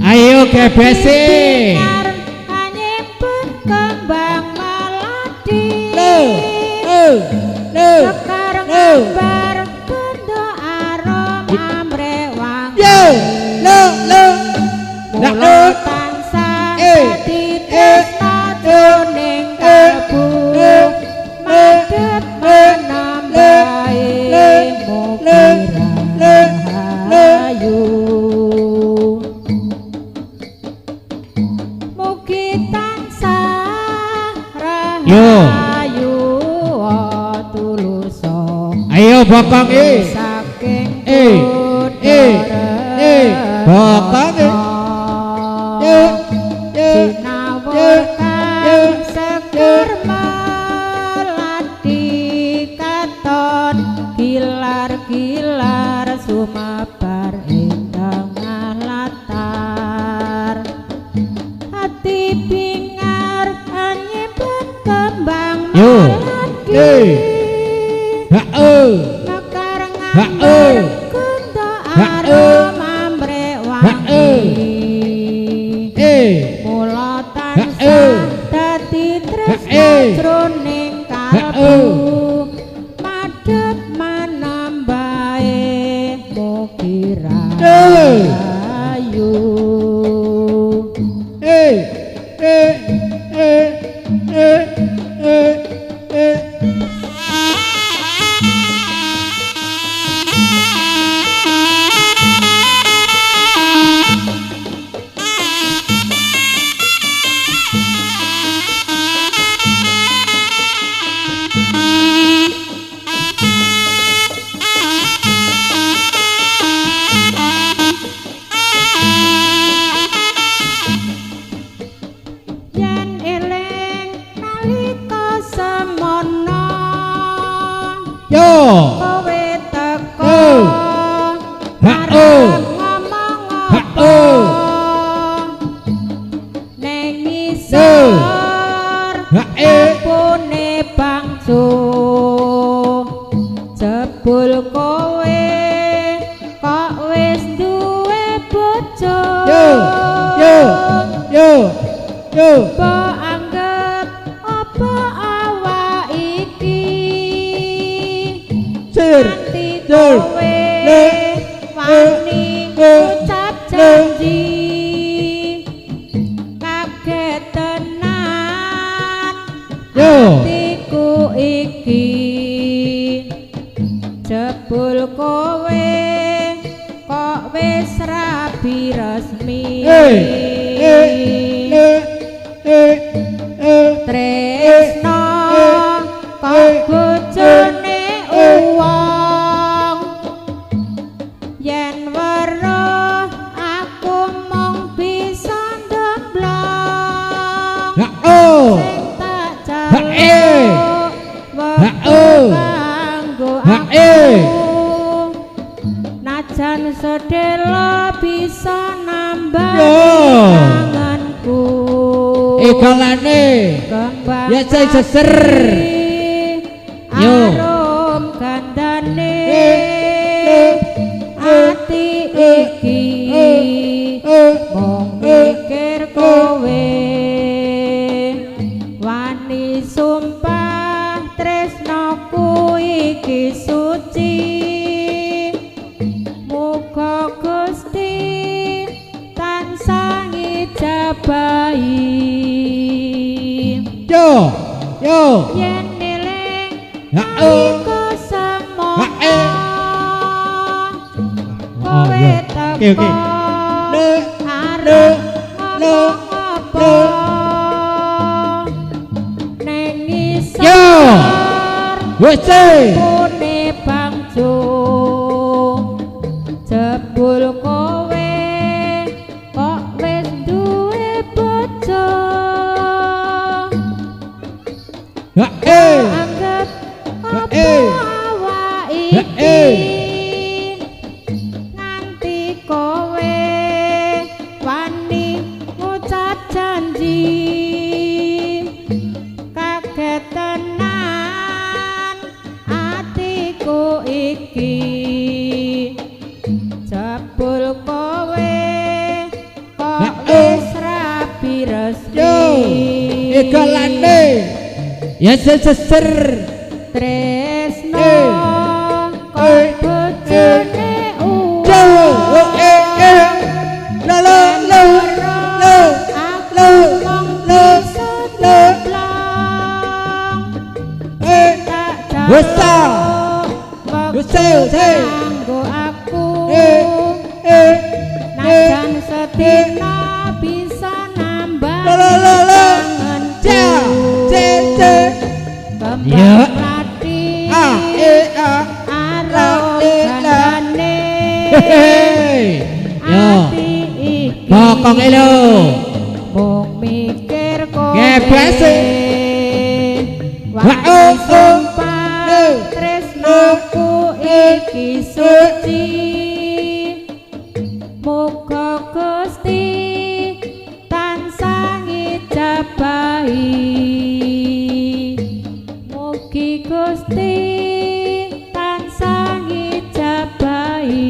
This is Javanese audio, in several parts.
Ayo gebesi nyimpen kembang melati sekar ngambar benda aroma mrewangi mula tansah dadi tresna jroning kalbu madhep menambahi mugi rahayu. Ayo bokong saking bokong sinawur kang seger melati katon gilar-gilar sumabar ing latar hati bingar nyimpen kembang melati mekar ngambar kunto aroma mrewangi mula tansah dadi tresna jroning kalbu madhep manambahi mugi rahayu. Kowe teko arep ngomong apa ning ngisor apune bangsu jebul kowe kok wis duwe bojo anggap apa awak iki nanti kowe wani ngucap janji kaget tenan hatiku iki jebul kowe kok wis rabi resmi tresno kok bojone uwong yen weruh aku mung bisa ndemblong sing tak jaluk wektu kanggo aku najan sedelo bisa nambah kangenku ikalane ya saya seser arum gandane ati iki mung mikir kowe wani sumpah tresnaku iki suci muga Gusti tansah ngijabahi yen niling aku semono Oke oke. Le arep ngomong apa neng isor Yo. Wes pune bangjo jebul kowe kok wis duwe bojo Ha anggap apa awak iki nganti kowe wani ngucap janji kaget tenan atiku iki jebul kowe kok wis rabi resmi Yo. Ikalane. Ya seser. tresno Eh. kok bojone Jo. La la la la aku mong bisa diplong tak Wes ta. jauh Wes sel. kanggo aku Eh. najan sedina bisa nambah La la la la. Ja. Ce ce. kembang Ya. mati A aro la. jandane Hei. Yo. ati iki Bokong elo. mung mikir kowe Gebes. wani Wa, oh, sumpah oh. tresnaku iki suci muga Gusti tansah ngijabahi mugi Gusti tansah ngijabahi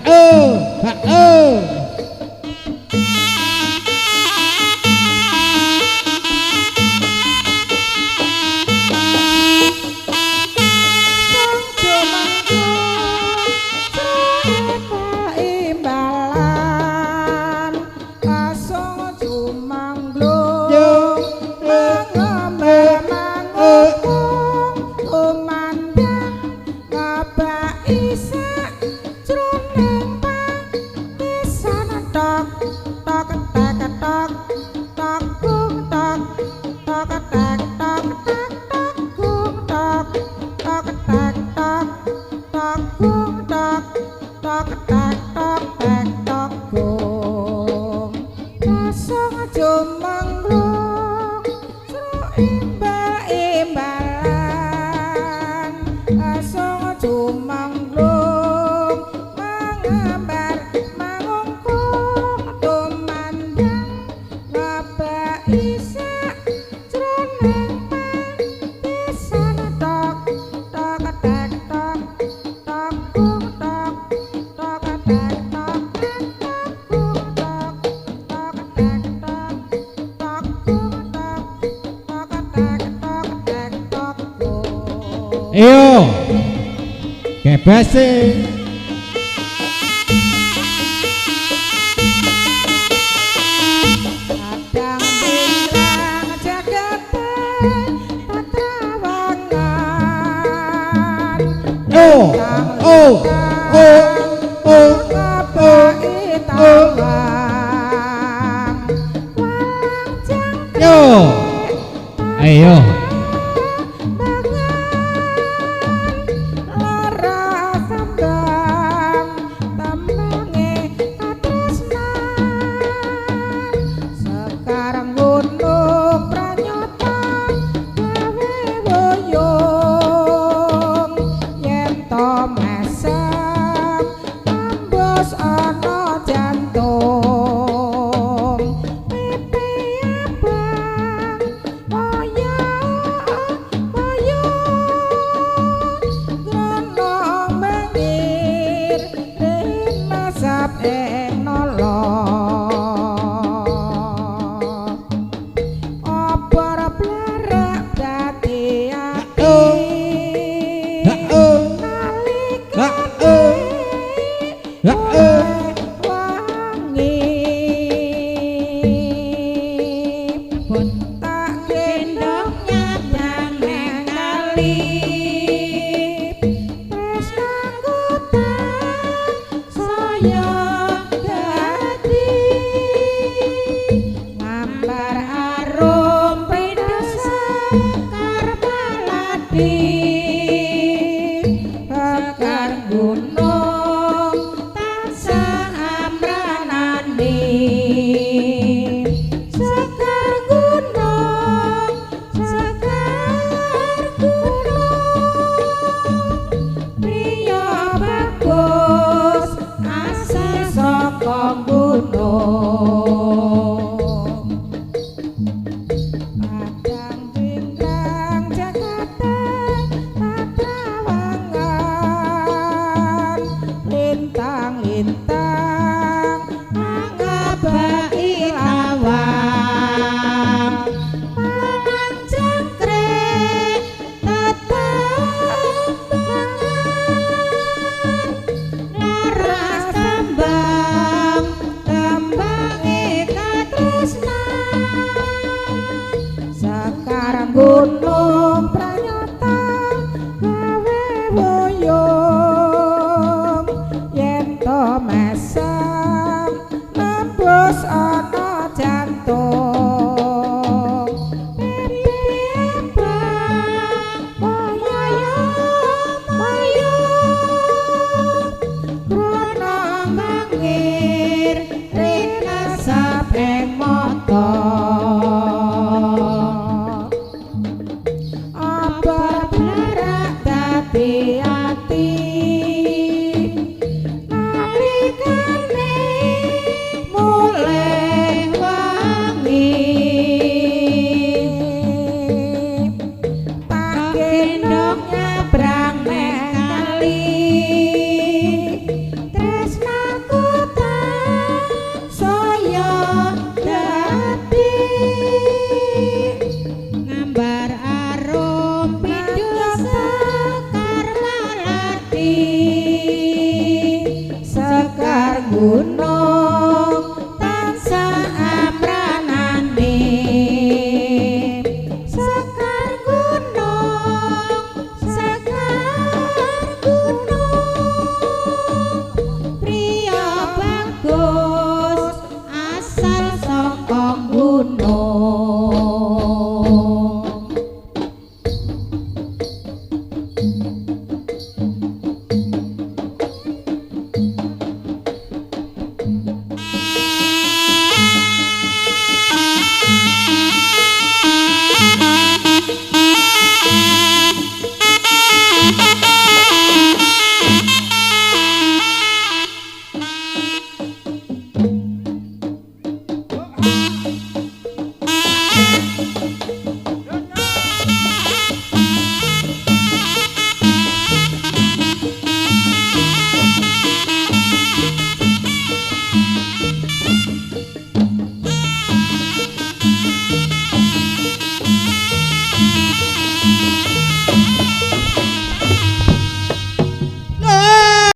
Oh. Ayo. Gebes. Kadang bilang jagatan patrawangan Oh.